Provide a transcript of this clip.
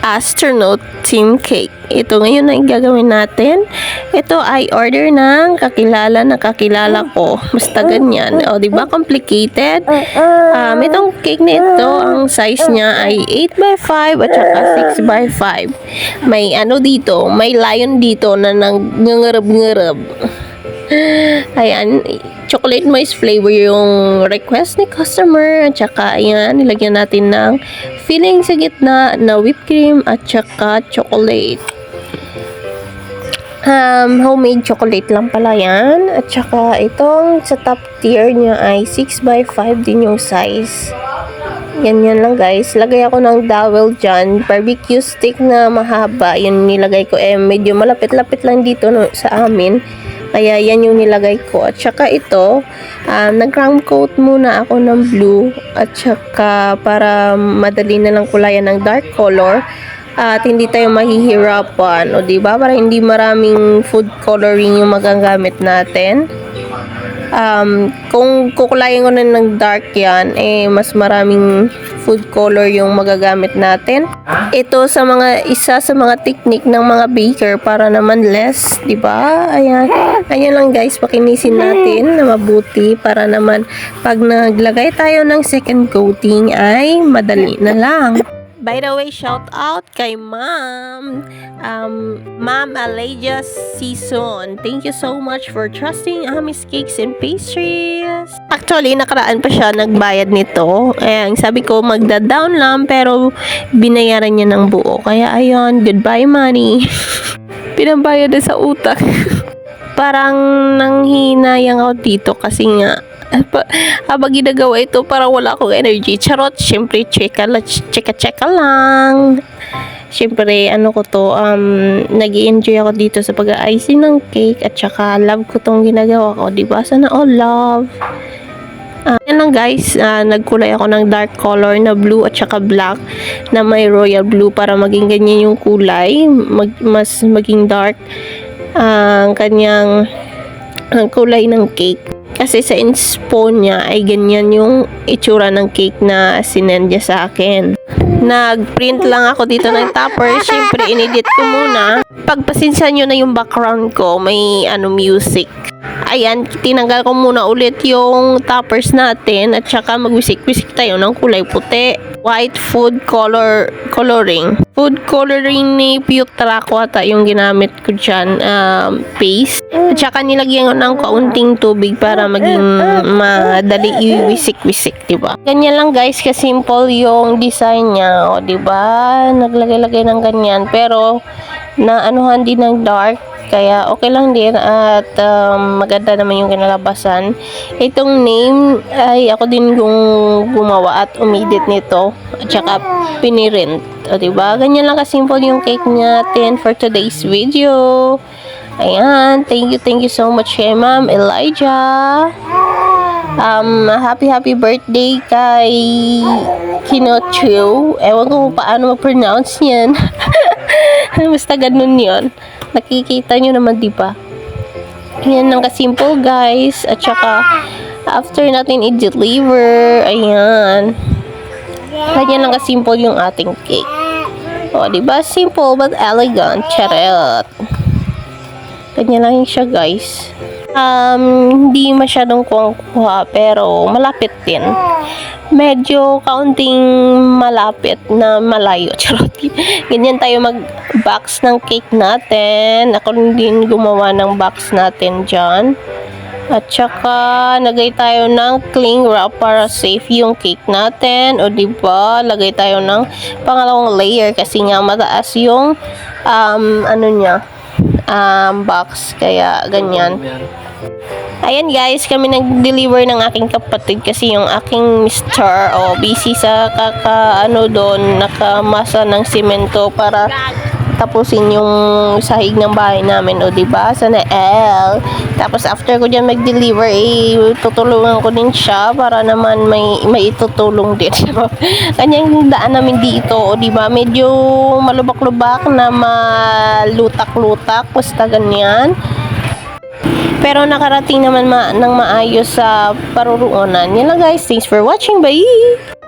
Astronaut Team Cake. Ito ngayon na yung gagawin natin. Ito ay order ng kakilala na kakilala ko. Basta ganyan. O, diba? Complicated. Itong cake na ito, ang size niya ay 8x5 at saka 6x5. May ano dito, may lion dito na nangangarab-ngarab. Ayan, chocolate moist flavor yung request ni customer. At saka, ayan, nilagyan natin ng filling sa gitna na whipped cream at saka chocolate. Homemade chocolate lang pala yan. At saka, itong sa top tier niya ay 6x5 din yung size. Ganyan lang guys. Lagay ako ng dowel dyan. Barbecue stick na mahaba. Yun nilagay ko. Medyo malapit-lapit lang dito no, sa amin. Kaya yan yung nilagay ko. At saka ito, nag-crown coat muna ako ng blue. At saka para madali na lang kulayan ng dark color. At hindi tayo mahihirapan. O diba? Para hindi maraming food coloring yung magagamit natin. Kung kukulayan ko na ng dark yan, mas maraming food color yung magagamit natin. Ito isa sa mga technique ng mga baker para naman less, di ba? Ayan lang guys, pakinisin natin na mabuti para naman pag naglagay tayo ng second coating ay madali na lang. By the way, shout out kay Ma'am Aleja Season. Thank you so much for trusting Amis Cakes and Pastries. Actually, nakaraan pa siya nagbayad nito. Ayan, sabi ko magda-down lang pero binayaran niya ng buo. Kaya ayun, goodbye money. Pinabayad na sa utak. Parang nanghinayang ako dito kasi nga habang ginagawa ito para wala akong energy. Charot, syempre cheka lang. Syempre ano ko to, nag-i-enjoy ako dito sa pag-icing ng cake at saka love ko tong ginagawa ko, diba? Sana all love. Yan lang guys, nagkulay ako ng dark color na blue at saka black na may royal blue para maging ganyan yung kulay, mas maging dark ang kanyang kulay ng cake. Kasi sa inspo niya ay ganyan yung itsura ng cake na sinend niya sa akin. Nag-print lang ako dito ng topper. Siyempre, inedit ko muna. Pagpasensya nyo na yung background ko, may music. Ayan, tinanggal ko muna ulit yung toppers natin at saka magwisik-wisik tayo ng kulay puti. White food coloring. Food coloring ni Putraco ata yung ginamit ko dyan, paste. At saka nilagyan ko ng kaunting tubig para maging madali iwisik-wisik, diba? Ganyan lang guys, kasimple yung design niya, o diba? Naglagay-lagay ng ganyan, pero naanuhan din ng dark. Kaya okay lang din at maganda naman yung kinalabasan. Itong name ay ako din yung gumawa at umedit nito at saka pinirint. O diba? Ganyan lang kasimple yung cake natin for today's video. Ayan, thank you so much kay Ma'am Elijah. Happy birthday kay Kinochu. Ewan ko kung paano mag-pronounce yan. Basta ganun yun. Nakikita nyo naman, diba? Yan lang kasimple, guys. At saka, after natin i-deliver, ayan. Ganyan lang kasimple yung ating cake. O, diba? Simple but elegant. Charot. Ganyan lang siya, guys. Hindi masyadong kuha, pero malapit din. Medyo kaunting malapit na malayo. Charot. Ganyan tayo mag-box ng cake natin. Ako din gumawa ng box natin dyan. At saka, nagay tayo ng cling wrap para safe yung cake natin. O diba, lagay tayo ng pangalawang layer kasi nga mataas yung box. Kaya, ganyan. Ayan guys, kami nag-deliver ng aking kapatid kasi yung aking mister busy sa doon, nakamasa ng simento para tapusin yung sahig ng bahay namin, o diba? Sana L. Tapos after ko dyan mag-deliver, tutulungan ko din siya para naman may itutulong din. Kanyang daan namin dito, o diba? Medyo malubak-lubak na malutak-lutak, basta ganyan. Pero nakarating naman ng maayos sa paruroonan. Yan lang guys. Thanks for watching. Bye!